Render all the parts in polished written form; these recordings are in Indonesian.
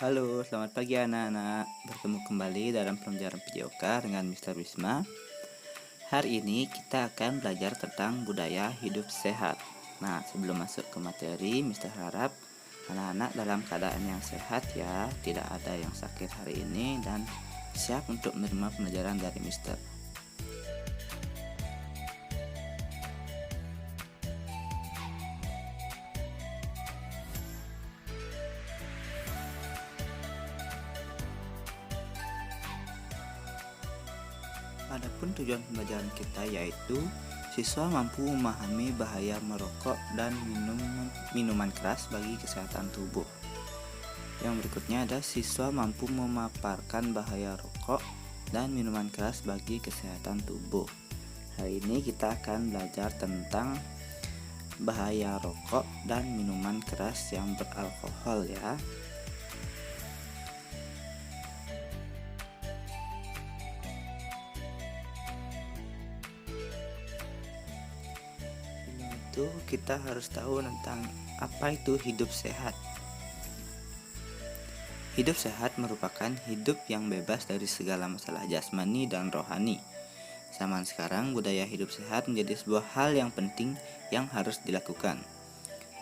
Halo, selamat pagi anak-anak. Bertemu kembali dalam pelajaran PJOK dengan Mr. Wisma. Hari ini kita akan belajar tentang budaya hidup sehat. Nah, sebelum masuk ke materi, Mr. harap anak-anak dalam keadaan yang sehat ya, tidak ada yang sakit hari ini dan siap untuk menerima pelajaran dari Mr. Adapun tujuan pembelajaran kita yaitu siswa mampu memahami bahaya merokok dan minuman keras bagi kesehatan tubuh. Yang berikutnya ada siswa mampu memaparkan bahaya rokok dan minuman keras bagi kesehatan tubuh. Hari ini kita akan belajar tentang bahaya rokok dan minuman keras yang beralkohol ya. Itu kita harus tahu tentang apa itu hidup sehat. Hidup sehat merupakan hidup yang bebas dari segala masalah jasmani dan rohani. Zaman sekarang, budaya hidup sehat menjadi sebuah hal yang penting yang harus dilakukan.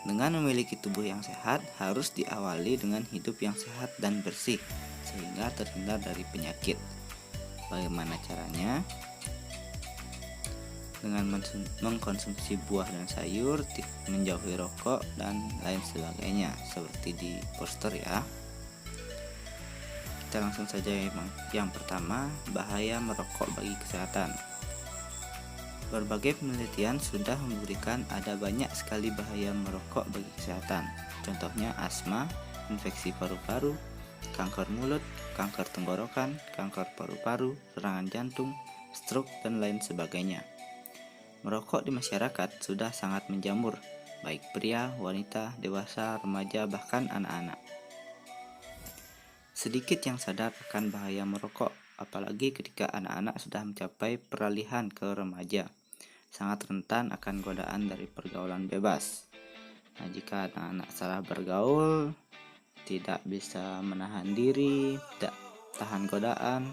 Dengan memiliki tubuh yang sehat, harus diawali dengan hidup yang sehat dan bersih, sehingga terhindar dari penyakit. Bagaimana caranya? Dengan mengkonsumsi buah dan sayur, menjauhi rokok, dan lain sebagainya, seperti di poster ya. Kita langsung saja yang pertama, bahaya merokok bagi kesehatan. Berbagai penelitian sudah membuktikan ada banyak sekali bahaya merokok bagi kesehatan. Contohnya asma, infeksi paru-paru, kanker mulut, kanker tenggorokan, kanker paru-paru, serangan jantung, stroke, dan lain sebagainya. Merokok di masyarakat sudah sangat menjamur, baik pria, wanita, dewasa, remaja, bahkan anak-anak. Sedikit yang sadar akan bahaya merokok, apalagi ketika anak-anak sudah mencapai peralihan ke remaja. Sangat rentan akan godaan dari pergaulan bebas. Nah, jika anak-anak salah bergaul, tidak bisa menahan diri, tidak tahan godaan,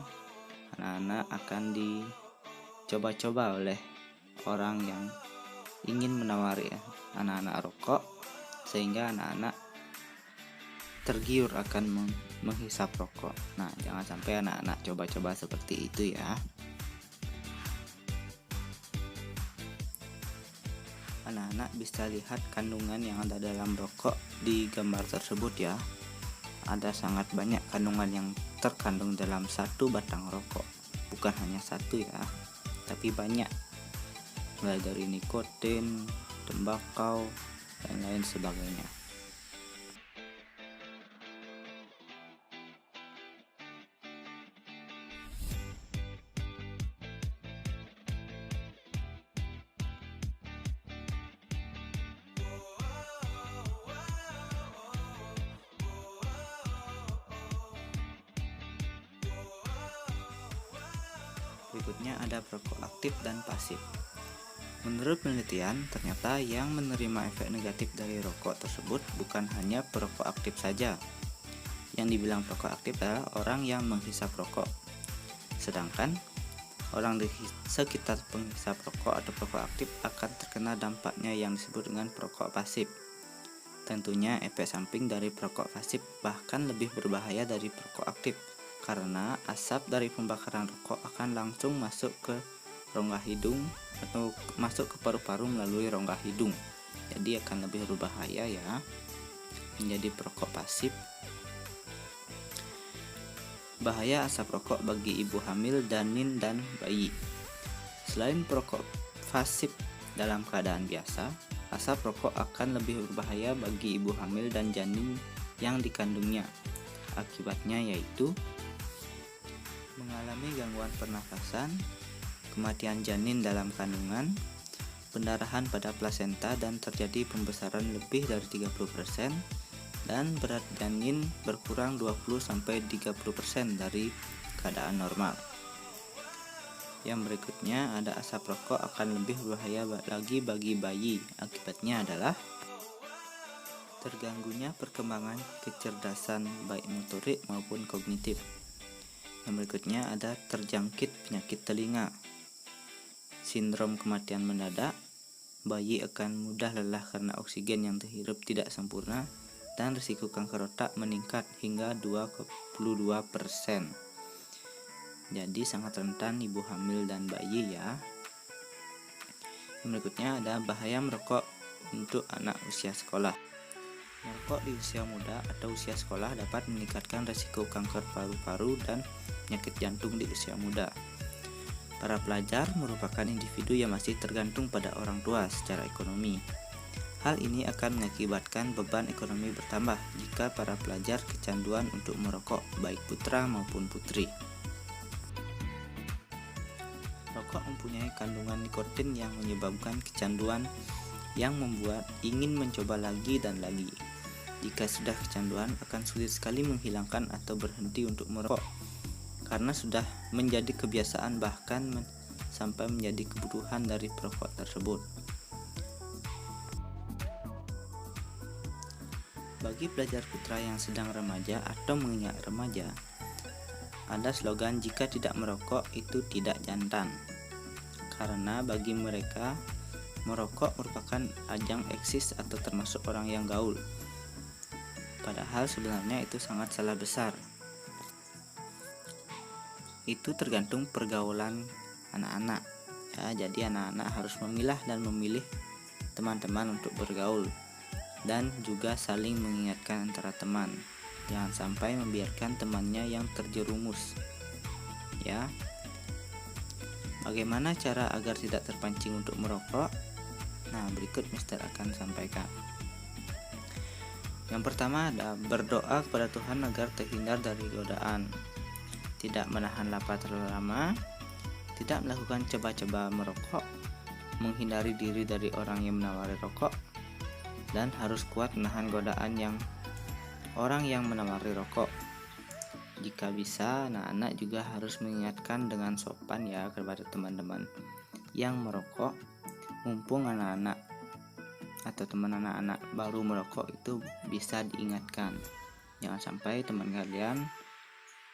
anak-anak akan dicoba-coba oleh orang yang ingin menawari anak-anak rokok, sehingga anak-anak tergiur akan menghisap rokok. Nah, jangan sampai anak-anak coba-coba seperti itu ya. Anak-anak bisa lihat kandungan yang ada dalam rokok di gambar tersebut ya. Ada sangat banyak kandungan yang terkandung dalam satu batang rokok. Bukan hanya satu ya, tapi banyak. Mulai dari nikotin, tembakau, dan lain sebagainya. Berikutnya ada perokok aktif dan pasif. Menurut penelitian, ternyata yang menerima efek negatif dari rokok tersebut bukan hanya perokok aktif saja. Yang dibilang perokok aktif adalah orang yang menghisap rokok. Sedangkan orang di sekitar penghisap rokok atau perokok aktif akan terkena dampaknya yang disebut dengan perokok pasif. Tentunya efek samping dari perokok pasif bahkan lebih berbahaya dari perokok aktif, karena asap dari pembakaran rokok akan langsung masuk ke rongga hidung atau masuk ke paru-paru melalui rongga hidung. Jadi akan lebih berbahaya ya menjadi perokok pasif. Bahaya asap rokok bagi ibu hamil, janin, dan bayi. Selain perokok pasif dalam keadaan biasa, asap rokok akan lebih berbahaya bagi ibu hamil dan janin yang dikandungnya. Akibatnya yaitu mengalami gangguan pernafasan, kematian janin dalam kandungan, pendarahan pada plasenta dan terjadi pembesaran lebih dari 30%, dan berat janin berkurang 20-30% dari keadaan normal. Yang berikutnya ada asap rokok akan lebih berbahaya lagi bagi bayi. Akibatnya adalah terganggunya perkembangan kecerdasan baik motorik maupun kognitif. Yang berikutnya ada terjangkit penyakit telinga, sindrom kematian mendadak, bayi akan mudah lelah karena oksigen yang terhirup tidak sempurna, dan risiko kanker otak meningkat hingga 22%. Jadi sangat rentan ibu hamil dan bayi ya. Yang berikutnya ada bahaya merokok untuk anak usia sekolah. Merokok di usia muda atau usia sekolah dapat meningkatkan risiko kanker paru-paru dan penyakit jantung di usia muda. Para pelajar merupakan individu yang masih tergantung pada orang tua secara ekonomi. Hal ini akan mengakibatkan beban ekonomi bertambah jika para pelajar kecanduan untuk merokok, baik putra maupun putri. Rokok mempunyai kandungan nikotin yang menyebabkan kecanduan yang membuat ingin mencoba lagi dan lagi. Jika sudah kecanduan, akan sulit sekali menghilangkan atau berhenti untuk merokok karena sudah menjadi kebiasaan, bahkan sampai menjadi kebutuhan dari perokok tersebut. Bagi pelajar putra yang sedang remaja atau menginjak remaja, ada slogan jika tidak merokok itu tidak jantan. Karena bagi mereka, merokok merupakan ajang eksis atau termasuk orang yang gaul. Padahal sebenarnya itu sangat salah besar. Itu tergantung pergaulan anak-anak. Ya, jadi anak-anak harus memilah dan memilih teman-teman untuk bergaul, dan juga saling mengingatkan antara teman. Jangan sampai membiarkan temannya yang terjerumus. Ya. Bagaimana cara agar tidak terpancing untuk merokok? Nah, berikut Mister akan sampaikan. Yang pertama ada berdoa kepada Tuhan agar terhindar dari godaan, tidak menahan lapar terlalu lama, tidak melakukan coba-coba merokok, menghindari diri dari orang yang menawari rokok, dan harus kuat menahan godaan orang yang menawari rokok. Jika bisa, anak-anak juga harus mengingatkan dengan sopan ya kepada teman-teman yang merokok, mumpung anak-anak atau teman anak-anak baru merokok itu bisa diingatkan. Jangan sampai teman kalian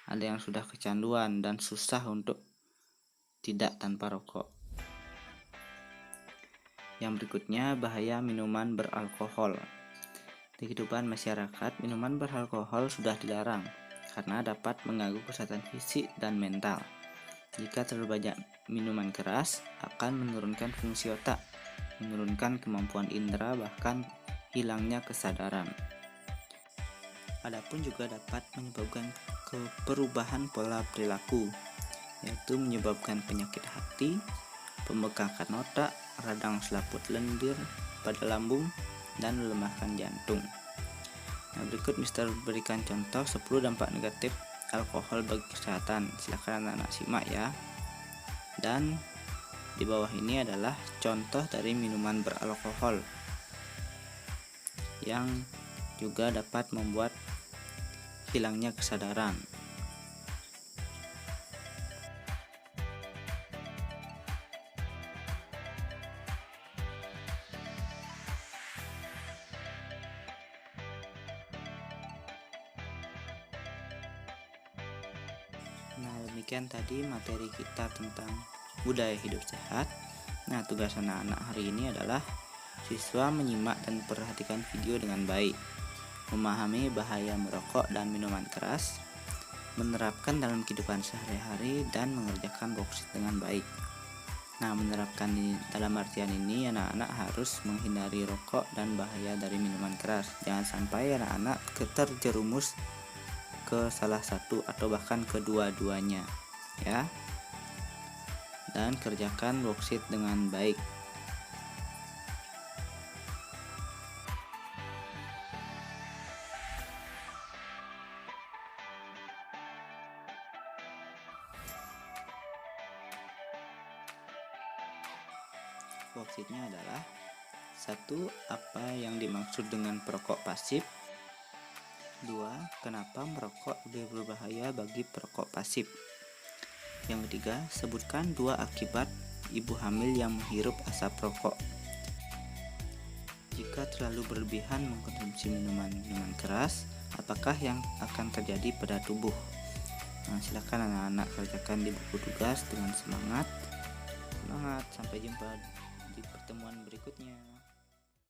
ada yang sudah kecanduan dan susah untuk tidak tanpa rokok. Yang berikutnya bahaya minuman beralkohol. Di kehidupan masyarakat, minuman beralkohol sudah dilarang karena dapat mengganggu kesehatan fisik dan mental. Jika terlalu banyak minuman keras, akan menurunkan fungsi otak, menurunkan kemampuan indera, bahkan hilangnya kesadaran. Adapun juga dapat menyebabkan perubahan pola perilaku, yaitu menyebabkan penyakit hati, pembengkakan otak, radang selaput lendir pada lambung, dan melemahkan jantung. Nah, berikut Mister berikan contoh 10 dampak negatif alkohol bagi kesehatan. Silakan anak-anak simak ya. Dan di bawah ini adalah contoh dari minuman beralkohol yang juga dapat membuat hilangnya kesadaran. Nah, demikian tadi materi kita tentang budaya hidup sehat. Nah, tugas anak-anak hari ini adalah siswa menyimak dan perhatikan video dengan baik, memahami bahaya merokok dan minuman keras, menerapkan dalam kehidupan sehari-hari, dan mengerjakan worksheet dengan baik. Nah, menerapkan dalam artian ini, anak-anak harus menghindari rokok dan bahaya dari minuman keras. Jangan sampai anak-anak terjerumus ke salah satu atau bahkan kedua-duanya ya. Dan kerjakan worksheet dengan baik. Worksheetnya adalah 1. Apa yang dimaksud dengan perokok pasif? 2. Kenapa merokok lebih berbahaya bagi perokok pasif? Yang ketiga, sebutkan 2 akibat ibu hamil yang menghirup asap rokok. Jika terlalu berlebihan mengkonsumsi minuman keras, apakah yang akan terjadi pada tubuh? Nah, silakan anak-anak kerjakan di buku tugas dengan semangat. Sampai jumpa di pertemuan berikutnya.